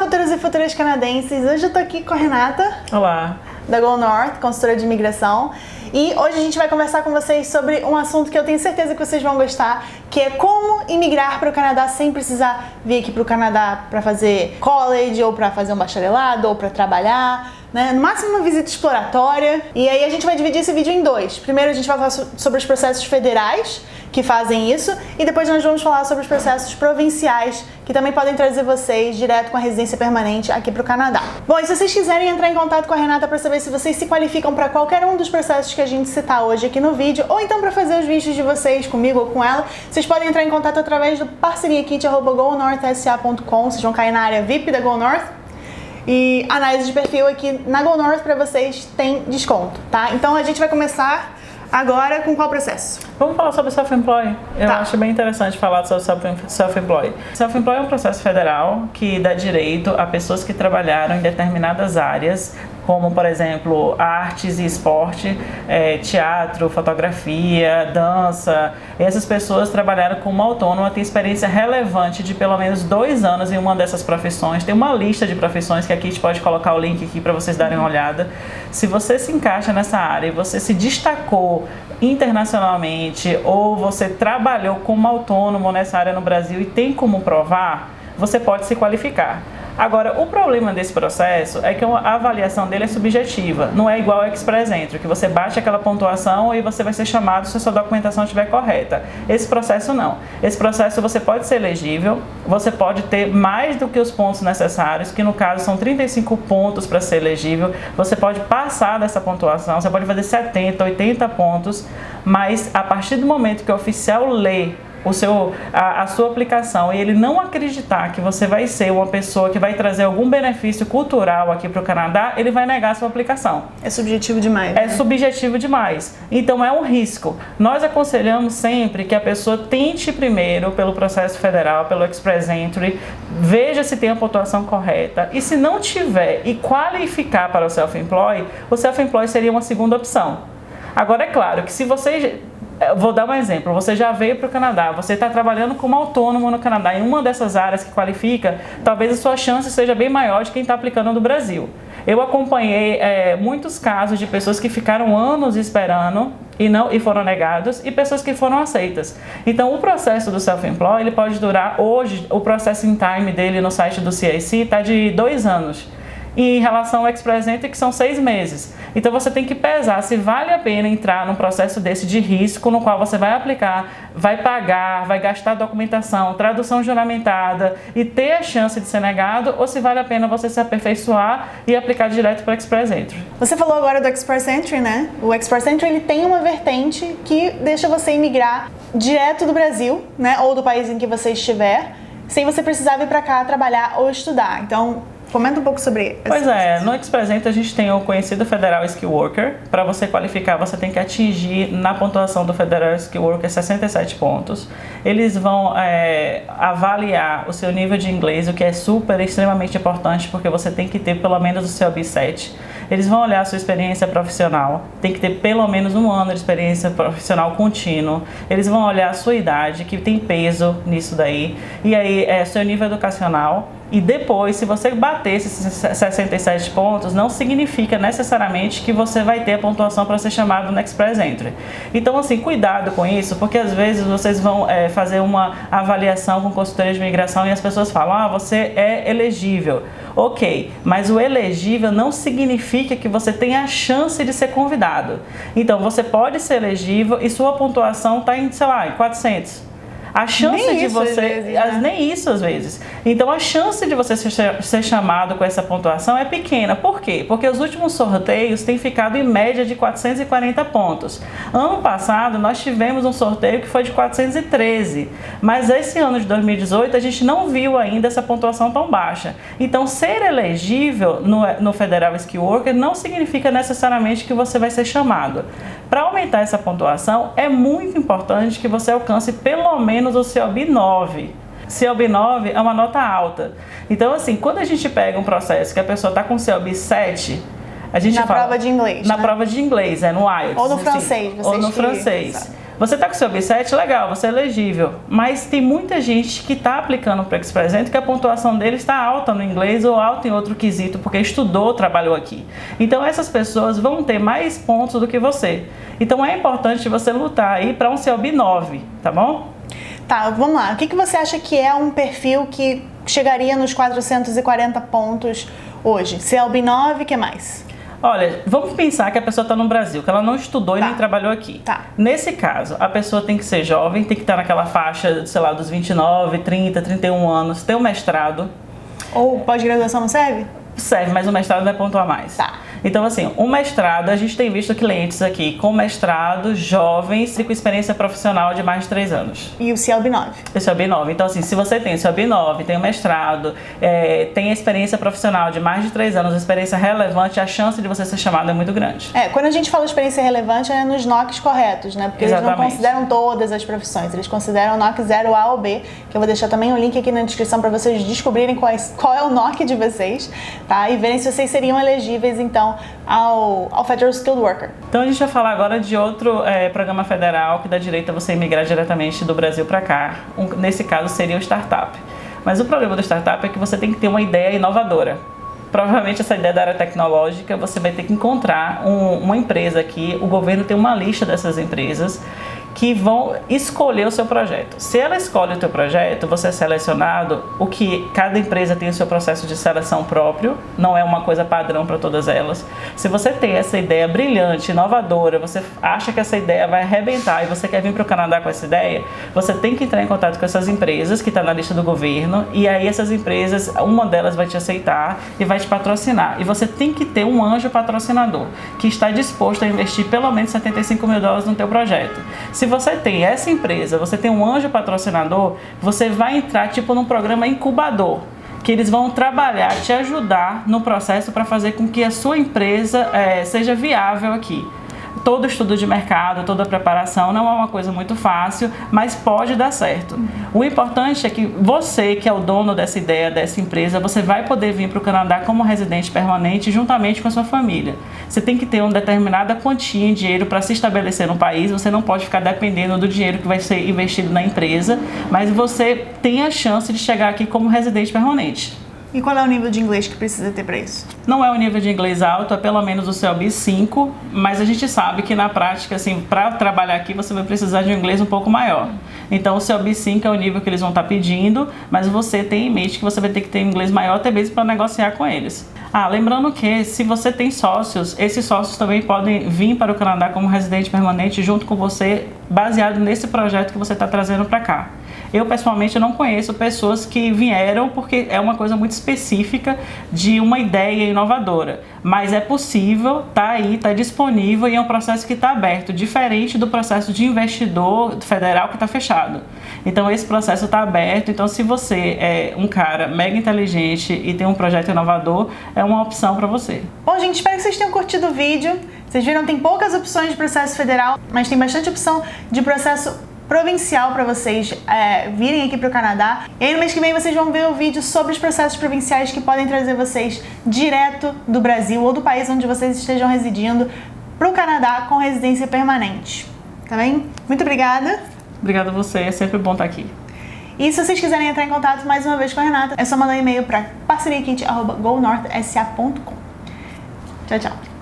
futuros e futuras canadenses, hoje eu tô aqui com a Renata. Olá. Da Go North, consultora de imigração. E hoje a gente vai conversar com vocês sobre um assunto que eu tenho certeza que vocês vão gostar, que é como imigrar para o Canadá sem precisar vir aqui para o Canadá para fazer college, ou para fazer um bacharelado, ou para trabalhar, né? No máximo uma visita exploratória. E aí a gente vai dividir esse vídeo em dois. Primeiro a gente vai falar sobre os processos federais que fazem isso, e depois nós vamos falar sobre os processos provinciais, que também podem trazer vocês direto com a residência permanente aqui para o Canadá. Bom, e se vocês quiserem entrar em contato com a Renata para saber se vocês se qualificam para qualquer um dos processos que a gente citar hoje aqui no vídeo, ou então para fazer os vídeos de vocês comigo ou com ela, vocês podem entrar em contato através do parceriakit@gonorthsa.com. Vocês vão cair na área VIP da Go North. E análise de perfil aqui na Go North para vocês tem desconto, tá? Então a gente vai começar agora com qual processo? Vamos falar sobre self-employed. Eu acho bem interessante falar sobre self-employed. Self-employed é um processo federal que dá direito a pessoas que trabalharam em determinadas áreas, como, por exemplo, artes e esporte, teatro, fotografia, dança. Essas pessoas trabalharam como autônoma, têm experiência relevante de pelo menos 2 anos em uma dessas profissões. Tem uma lista de profissões que aqui a gente pode colocar o link aqui para vocês darem uma olhada. Se você se encaixa nessa área e você se destacou internacionalmente ou você trabalhou como autônomo nessa área no Brasil e tem como provar, você pode se qualificar. Agora, o problema desse processo é que a avaliação dele é subjetiva, não é igual ao Express Entry, que você bate aquela pontuação e você vai ser chamado se a sua documentação estiver correta. Esse processo não. Esse processo você pode ser elegível, você pode ter mais do que os pontos necessários, que no caso são 35 pontos para ser elegível, você pode passar dessa pontuação, você pode fazer 70, 80 pontos, mas a partir do momento que o oficial lê a sua aplicação e ele não acreditar que você vai ser uma pessoa que vai trazer algum benefício cultural aqui para o Canadá, ele vai negar a sua aplicação. É subjetivo demais. Né? É subjetivo demais. Então é um risco. Nós aconselhamos sempre que a pessoa tente primeiro pelo processo federal, pelo Express Entry, veja se tem a pontuação correta e se não tiver e qualificar para o self-employed seria uma segunda opção. Agora é claro que se você... Vou dar um exemplo, você já veio para o Canadá, você está trabalhando como autônomo no Canadá, em uma dessas áreas que qualifica, talvez a sua chance seja bem maior de quem está aplicando no Brasil. Eu acompanhei muitos casos de pessoas que ficaram anos esperando e foram negados, e pessoas que foram aceitas. Então o processo do self-employed, ele pode durar, hoje o processing time dele no site do CIC está de 2 anos. E em relação ao Express Entry, que são 6 meses. Então você tem que pesar se vale a pena entrar num processo desse de risco, no qual você vai aplicar, vai pagar, vai gastar documentação, tradução juramentada e ter a chance de ser negado, ou se vale a pena você se aperfeiçoar e aplicar direto para o Express Entry. Você falou agora do Express Entry, né? O Express Entry, ele tem uma vertente que deixa você imigrar direto do Brasil, né? Ou do país em que você estiver, sem você precisar vir para cá trabalhar ou estudar. Então, comenta um pouco sobre Pois no Express Entry a gente tem o conhecido Federal Skill Worker. Para você qualificar, você tem que atingir na pontuação do Federal Skill Worker 67 pontos. Eles vão avaliar o seu nível de inglês, o que é extremamente importante, porque você tem que ter pelo menos o seu B7. Eles vão olhar a sua experiência profissional, tem que ter pelo menos 1 ano de experiência profissional contínuo. Eles vão olhar a sua idade, que tem peso nisso daí, e aí seu nível educacional. E depois, se você bater esses 67 pontos, não significa necessariamente que você vai ter a pontuação para ser chamado no Express Entry. Então, assim, cuidado com isso, porque às vezes vocês vão fazer uma avaliação com consultoria de imigração e as pessoas falam, você é elegível. Ok, mas o elegível não significa que você tenha a chance de ser convidado. Então, você pode ser elegível e sua pontuação está em, sei lá, em 400. A chance nem de isso, você... às vezes, né? Nem isso às vezes. Então a chance de você ser chamado com essa pontuação é pequena. Por quê? Porque os últimos sorteios têm ficado em média de 440 pontos. Ano passado nós tivemos um sorteio que foi de 413. Mas esse ano de 2018 a gente não viu ainda essa pontuação tão baixa. Então ser elegível no Federal Skill Worker não significa necessariamente que você vai ser chamado. Para aumentar essa pontuação é muito importante que você alcance pelo menos o COB9. COB9 é uma nota alta. Então, assim, quando a gente pega um processo que a pessoa está com COB7, a gente prova de inglês. Na prova de inglês, no IELTS. Ou no francês. Ou no francês. Você está com seu B7, legal, você é elegível, mas tem muita gente que está aplicando para o Express Entry que a pontuação dele está alta no inglês ou alta em outro quesito, porque estudou, trabalhou aqui. Então essas pessoas vão ter mais pontos do que você. Então é importante você lutar aí para um CLB 9, tá bom? Tá, vamos lá. O que você acha que é um perfil que chegaria nos 440 pontos hoje? CLB 9, o que mais? Olha, vamos pensar que a pessoa está no Brasil, que ela não estudou e nem trabalhou aqui. Nesse caso, a pessoa tem que ser jovem, tem que estar naquela faixa, sei lá, dos 29, 30, 31 anos, ter um mestrado. Ou pós-graduação não serve? Serve, mas o mestrado vai pontuar mais. Então, assim, um mestrado, a gente tem visto clientes aqui com mestrado, jovens e com experiência profissional de mais de 3 anos. E o CLB 9? O CLB 9. Então, assim, se você tem o CLB 9, tem o mestrado, tem a experiência profissional de mais de 3 anos, experiência relevante, a chance de você ser chamado é muito grande. Quando a gente fala experiência relevante é nos NOCs corretos, né? Porque eles não consideram todas as profissões, eles consideram o NOC 0 A ou B, que eu vou deixar também um link aqui na descrição para vocês descobrirem qual é o NOC de vocês, tá? E verem se vocês seriam elegíveis, então, ao Federal Skilled Worker. Então a gente vai falar agora de outro programa federal que dá direito a você emigrar diretamente do Brasil para cá. Nesse caso seria o Startup. Mas o problema do Startup é que você tem que ter uma ideia inovadora. Provavelmente essa ideia da área tecnológica, você vai ter que encontrar uma empresa aqui, o governo tem uma lista dessas empresas que vão escolher o seu projeto. Se ela escolhe o teu projeto, você é selecionado, o que cada empresa tem o seu processo de seleção próprio, não é uma coisa padrão para todas elas. Se você tem essa ideia brilhante, inovadora, você acha que essa ideia vai arrebentar e você quer vir para o Canadá com essa ideia, você tem que entrar em contato com essas empresas que estão na lista do governo e aí essas empresas, uma delas vai te aceitar e vai te patrocinar. E você tem que ter um anjo patrocinador que está disposto a investir pelo menos $75 mil no teu projeto. Se você tem essa empresa, você tem um anjo patrocinador, você vai entrar tipo num programa incubador, que eles vão trabalhar, te ajudar no processo para fazer com que a sua empresa seja viável aqui. Todo estudo de mercado, toda a preparação não é uma coisa muito fácil, mas pode dar certo. O importante é que você, que é o dono dessa ideia, dessa empresa, você vai poder vir para o Canadá como residente permanente juntamente com a sua família. Você tem que ter uma determinada quantia em dinheiro para se estabelecer no país, você não pode ficar dependendo do dinheiro que vai ser investido na empresa, mas você tem a chance de chegar aqui como residente permanente. E qual é o nível de inglês que precisa ter para isso? Não é um nível de inglês alto, é pelo menos o CLB 5, mas a gente sabe que na prática, assim, para trabalhar aqui você vai precisar de um inglês um pouco maior. Então o CLB 5 é o nível que eles vão estar pedindo, mas você tem em mente que você vai ter que ter um inglês maior até mesmo para negociar com eles. Lembrando que se você tem sócios, esses sócios também podem vir para o Canadá como residente permanente junto com você, baseado nesse projeto que você está trazendo para cá. Eu, pessoalmente, não conheço pessoas que vieram porque é uma coisa muito específica de uma ideia inovadora. Mas é possível, tá aí, tá disponível e é um processo que está aberto, diferente do processo de investidor federal que está fechado. Então, esse processo está aberto. Então, se você é um cara mega inteligente e tem um projeto inovador, é uma opção para você. Bom, gente, espero que vocês tenham curtido o vídeo. Vocês viram, tem poucas opções de processo federal, mas tem bastante opção de processo provincial para vocês virem aqui para o Canadá. E aí no mês que vem vocês vão ver o vídeo sobre os processos provinciais que podem trazer vocês direto do Brasil ou do país onde vocês estejam residindo para o Canadá com residência permanente. Tá bem? Muito obrigada. Obrigada a você, é sempre bom estar aqui. E se vocês quiserem entrar em contato mais uma vez com a Renata, é só mandar um e-mail para parceriakit@gonorthsa.com. Tchau, tchau.